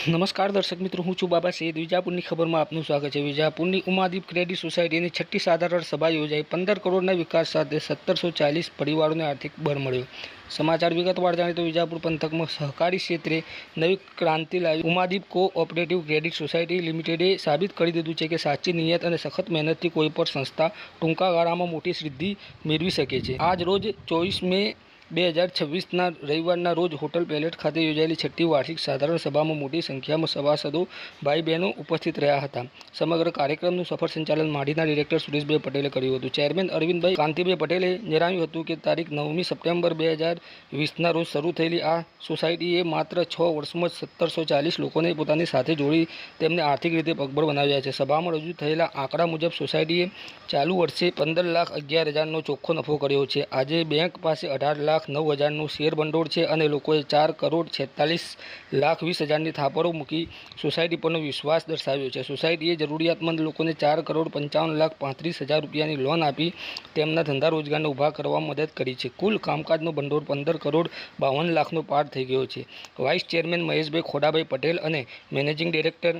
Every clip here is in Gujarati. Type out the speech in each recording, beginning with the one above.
નમસ્કાર દર્શક મિત્રો, હું છું બાબા સૈયદ. વિજાપુરની ખબરમાં આપનું સ્વાગત છે. વિજાપુરની ઉમાદીપ ક્રેડિટ સોસાયટીની 6ઠ્ઠી સાધારણ સભા યોજાઈ. 15 કરોડના વિકાસ સાથે 1740 પરિવારોને આર્થિક બળ મળ્યો. સમાચાર વિગતવાર જાણીએ તો વિજાપુર પંથકમાં સહકારી ક્ષેત્રે નવી ક્રાંતિ લાવી ઉમાદીપ કોઓપરેટિવ ક્રેડિટ સોસાયટી લિમિટેડે સાબિત કરી દીધું છે કે સાચી નિયત અને સખત મહેનતથી કોઈ પણ સંસ્થા ટૂંકા ગાળામાં મોટી સિદ્ધિ મેળવી શકે છે. આજ રોજ 24 મે 2026ના રવિવારના રોજ હોટલ પેલેટ ખાતે યોજાયેલી 6ઠ્ઠી વાર્ષિક સાધારણ સભામાં મોટી સંખ્યામાં સભાસદો ભાઈ બહેનો ઉપસ્થિત રહ્યા હતા. સમગ્ર કાર્યક્રમનું સફળ સંચાલન માડીના ડિરેક્ટર સુરેશભાઈ પટેલે કર્યું હતું. ચેરમેન અરવિંદભાઈ કાંતિભાઈ પટેલે જણાવ્યું હતું કે તારીખ 9મી સપ્ટેમ્બર 2020ના રોજ શરૂ થયેલી આ સોસાયટીએ માત્ર 6 વર્ષમાં જ 1740 લોકોને પોતાની સાથે જોડી તેમને આર્થિક રીતે પગભર બનાવ્યા છે. સભામાં રજૂ થયેલા આંકડા મુજબ સોસાયટીએ ચાલુ વર્ષે 15,11,000નો ચોખ્ખો નફો કર્યો છે. આજે બેંક પાસે 18,09,000નું શેર ભંડોળ છે અને લોકોએ 4,46,20,000ની થાપણો મૂકી સોસાયટી પરનો વિશ્વાસ દર્શાવ્યો છે. સોસાયટીએ જરૂરિયાતમંદ લોકોને 4,55,35,000 રૂપિયાની લોન આપી તેમના ધંધા રોજગારને ઊભા કરવામાં મદદ કરી છે. કુલ કામકાજનો ભંડોળ 15,52 લાખનો પાર થઈ ગયો છે. વાઇસ ચેરમેન મહેશભાઈ ખોડાભાઈ પટેલ અને મેનેજિંગ ડિરેક્ટર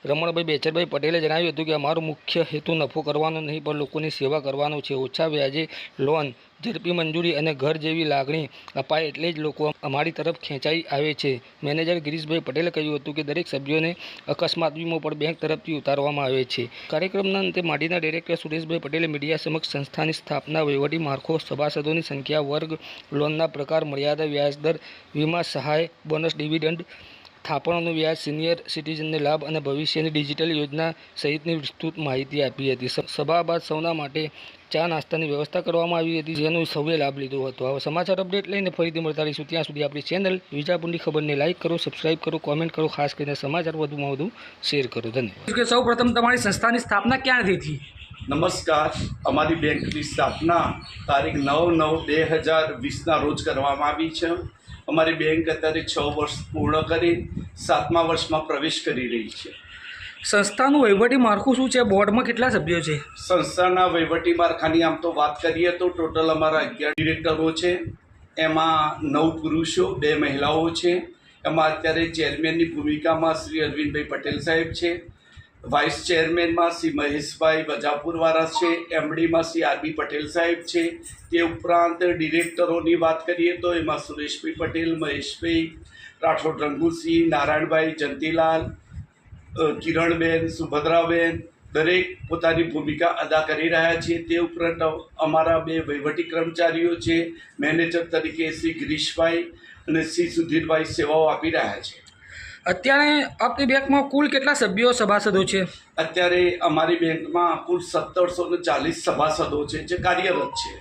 રમણભાઈ બેચરભાઈ પટેલે જણાવ્યું હતું કે અમારો મુખ્ય હેતુ નફો કરવાનો નહીં પણ લોકોની સેવા કરવાનો છે. ઓછા વ્યાજે લોન, ઝડપી મંજૂરી અને ઘર જેવી લાગણી અપાય એટલે જ લોકો અમારી તરફ ખેંચાઈ આવે છે. મેનેજર ગિરીશભાઈ પટેલે કહ્યું હતું કે દરેક સભ્યોને અકસ્માત વીમો પણ બેંક તરફથી ઉતારવામાં આવે છે. કાર્યક્રમના અંતે માડીના ડિરેક્ટર સુરેશભાઈ પટેલે મીડિયા સમક્ષ સંસ્થાની સ્થાપના, વહીવટી માળખો, સભાસદોની સંખ્યા, વર્ગ, લોનના પ્રકાર, મર્યાદા, વ્યાજદર, વીમા સહાય, બોનસ, ડિવિડન્ડ, થાપણોનું વ્યાજ, સિનિયર સિટીઝનને લાભ અને ભવિષ્યની ડિજિટલ યોજના સહિતની વિસ્તૃત માહિતી આપી હતી. સભા બાદ સૌના માટે ચા નાસ્તાની વ્યવસ્થા કરવામાં આવી હતી, જેનો સૌએ લાભ લીધો હતો. હવે સમાચાર અપડેટ લઈને ફરીથી મળતા રહીશું. ત્યાં સુધી આપણી ચેનલ વિજાપુરની ખબરને લાઇક કરો, સબસ્ક્રાઇબ કરો, કોમેન્ટ કરો, ખાસ કરીને સમાચાર વધુમાં વધુ શેર કરો. ધન્યવાદ. સૌ પ્રથમ તમારી સંસ્થાની સ્થાપના ક્યાંથી થઈ? નમસ્કાર. અમારી બેંકની સ્થાપના તારીખ 9/9/2020ના રોજ કરવામાં આવી છે. અમારી બેંક અત્યારે 6 વર્ષ પૂર્ણ કરી 7મા વર્ષમાં પ્રવેશ કરી રહી છે. સંસ્થાનું વહીવટી માળખું શું છે? બોર્ડમાં કેટલા સભ્યો છે? સંસ્થાના વહીવટી માળખાની આમ તો વાત કરીએ તો ટોટલ અમારા 11 ડિરેક્ટરો છે. એમાં 9 પુરુષો, 2 મહિલાઓ છે. એમાં અત્યારે ચેરમેનની ભૂમિકામાં શ્રી અરવિંદભાઈ પટેલ સાહેબ છે. વાઇસ ચેરમેનમાં શ્રી મહેશભાઈ વજાપુરવાળા છે. એમડીમાં શ્રી આરબી પટેલ સાહેબ છે. તે ઉપરાંત ડિરેક્ટરોની વાત કરીએ તો એમાં સુરેશભાઈ પટેલ, મહેશભાઈ રાઠોડ, રંગુસિંહ, નારાયણભાઈ, જંતીલાલ, કિરણબેન, સુભદ્રાબેન દરેક પોતાની ભૂમિકા અદા કરી રહ્યા છે. તે ઉપરાંત અમારા 2 વહીવટી કર્મચારીઓ છે. મેનેજર તરીકે શ્રી ગિરીશભાઈ અને શ્રી સુધીરભાઈ સેવાઓ આપી રહ્યા છે. અત્યારે આપની બેંકમાં કુલ કેટલા સભ્યો, સભાસદો છે? અત્યારે અમારી બેંકમાં કુલ 1740 સભાસદો છે જે કાર્યરત છે.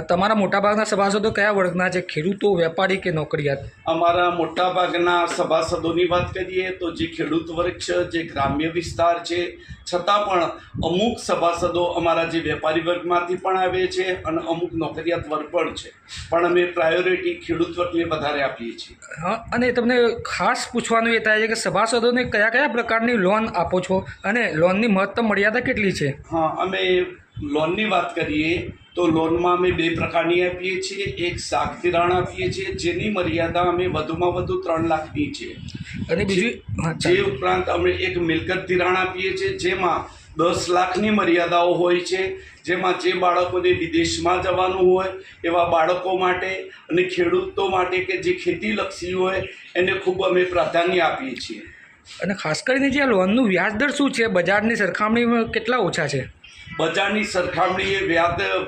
તમારા મોટાભાગના સભાસદો કયા વર્ગના છે? ખેડૂતો, વેપારી કે નોકરિયાત? અમારા મોટાભાગના સભાસદોની વાત કરીએ તો જે ખેડૂત વર્ગ છે, જે ગ્રામ્ય વિસ્તાર છે, છતાં પણ અમુક સભાસદો અમારા જે વેપારી વર્ગમાંથી પણ આવે છે અને અમુક નોકરિયાત વર્ગ પણ છે. પણ અમે પ્રાયોરિટી ખેડૂત વર્ગને વધારે આપીએ છીએ. હા, અને તમને ખાસ પૂછવાનું એ થાય છે કે સભાસદોને કયા કયા પ્રકારની લોન આપો છો અને લોનની મહત્તમ મર્યાદા કેટલી છે? હા, અમે લોનની વાત કરીએ તો લોનમાં અમે 2 પ્રકારની આપીએ છીએ. એક શાક ધિરાણ આપીએ છીએ જેની મર્યાદા અમે વધુમાં વધુ 3 લાખની છે. અને બીજું જે ઉપરાંત અમે એક મિલકત ધિરાણ આપીએ છીએ જેમાં 10 લાખની મર્યાદાઓ હોય છે. જેમાં જે બાળકોને વિદેશમાં જવાનું હોય એવા બાળકો માટે અને ખેડૂતો માટે કે જે ખેતીલક્ષી હોય એને ખૂબ અમે પ્રાધાન્ય આપીએ છીએ. અને ખાસ કરીને જે લોનનું વ્યાજ દર શું છે? બજારની સરખામણીમાં કેટલા ઓછા છે? બજારની સરખામણીએ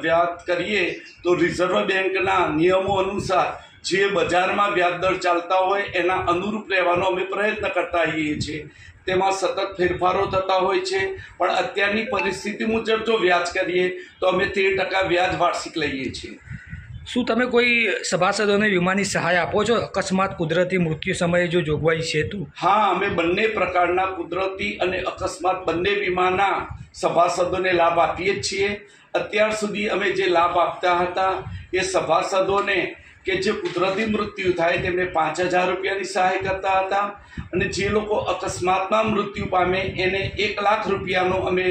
વ્યાજ કરીએ તો રિઝર્વ બેંકના નિયમો અનુસાર જે બજારમાં વ્યાજદર ચાલતા હોય એના અનુરૂપ રહેવાનો અમે પ્રયત્ન કરતા હોઈએ છીએ. તેમાં સતત ફેરફારો થતા હોય છે. પણ અત્યારની પરિસ્થિતિ મુજબ જો વ્યાજ કરીએ તો અમે 13% વ્યાજ વાર્ષિક લઈએ છીએ. શું તમે કોઈ સભાસદોને વીમાની સહાય આપો છો? અકસ્માત, કુદરતી મૃત્યુ સમયે જો જોગવાઈ છે તો? હા, અમે બંને પ્રકારના કુદરતી અને અકસ્માત બંને વીમાના સભાસદોને લાભ આપીએ જ છીએ. અત્યાર સુધી અમે જે લાભ આપતા હતા એ સભાસદોને કે જે કુદરતી મૃત્યુ થાય તેમને 5,000 રૂપિયાની સહાય કરતા હતા અને જે લોકો અકસ્માતમાં મૃત્યુ પામે એને 1 લાખ રૂપિયાનો અમે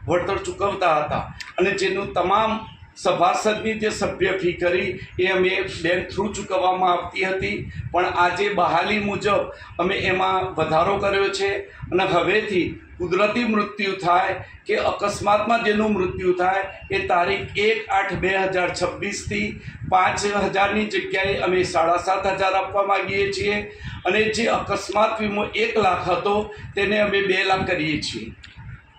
વળતર ચૂકવતા હતા અને જેનું તમામ સભાસદની જે સભ્ય ફી કરી એ અમે બેંક થ્રુ ચૂકવવામાં આવતી હતી, પણ આજે બહાલી મુજબ અમે એમાં વધારો કર્યો છે અને હવેથી કુદરતી મૃત્યુ થાય કે અકસ્માતમાં જેનું મૃત્યુ થાય એ તારીખ 1/8/2026થી 5,000ની જગ્યાએ અમે 7,500 આપવા માગીએ છીએ અને જે અકસ્માત વીમો 1 લાખ હતો તેને અમે 2 લાખ કરીએ છીએ.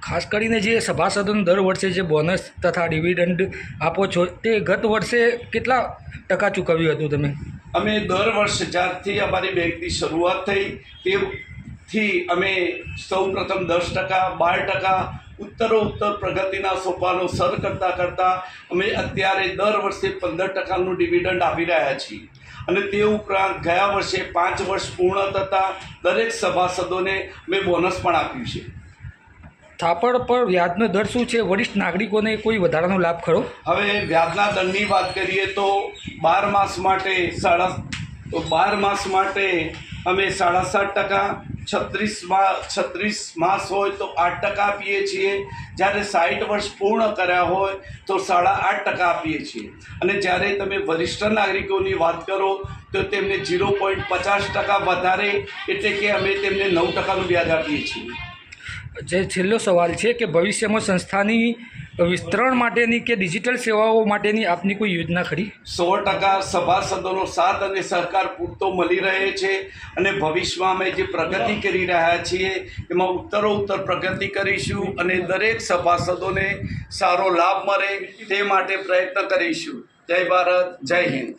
ખાસ કરીને જે સભાસદોને દર વર્ષે જે બોનસ તથા ડિવિડન્ડ આપો છો તે ગત વર્ષે કેટલા ટકા ચૂકવ્યું હતું તમે? અમે દર વર્ષે જ્યારથી અમારી બેંકની શરૂઆત થઈ તેથી અમે સૌ પ્રથમ 10%, 12%, ઉત્તરોત્તર પ્રગતિના સોપાનો સર કરતાં અમે અત્યારે દર વર્ષે 15%નું ડિવિડન્ડ આપી રહ્યા છીએ અને તે ઉપરાંત ગયા વર્ષે 5 વર્ષ પૂર્ણ થતાં દરેક સભાસદોને મેં બોનસ પણ આપ્યું છે. થાપડ પર વ્યાજનો દર શું છે? વરિષ્ઠ નાગરિકોને કોઈ વધારાનો લાભ ખરો? હવે વ્યાજના દરની વાત કરીએ તો 12 માસ માટે અમે 7.5%, 36 માસ હોય તો 8% આપીએ છીએ, જ્યારે 60 વર્ષ પૂર્ણ કર્યા હોય તો 8.5% આપીએ છીએ અને જ્યારે તમે વરિષ્ઠ નાગરિકોની વાત કરો તો તેમને 0.50% વધારે એટલે કે અમે તેમને 9%નું વ્યાજ આપીએ છીએ. જે છેલ્લો સવાલ છે કે ભવિષ્યમાં સંસ્થાની વિસ્તરણ માટેની કે ડિજિટલ સેવાઓ માટેની આપની કોઈ યોજના ખરી? 100% સભાસદોનો સાથ અને સહકાર પૂરતો મળી રહે છે અને ભવિષ્યમાં અમે જે પ્રગતિ કરી રહ્યા છીએ એમાં ઉત્તરોત્તર પ્રગતિ કરીશું અને દરેક સભાસદોને સારો લાભ મળે તે માટે પ્રયત્ન કરીશું. જય ભારત, જય હિન્દ.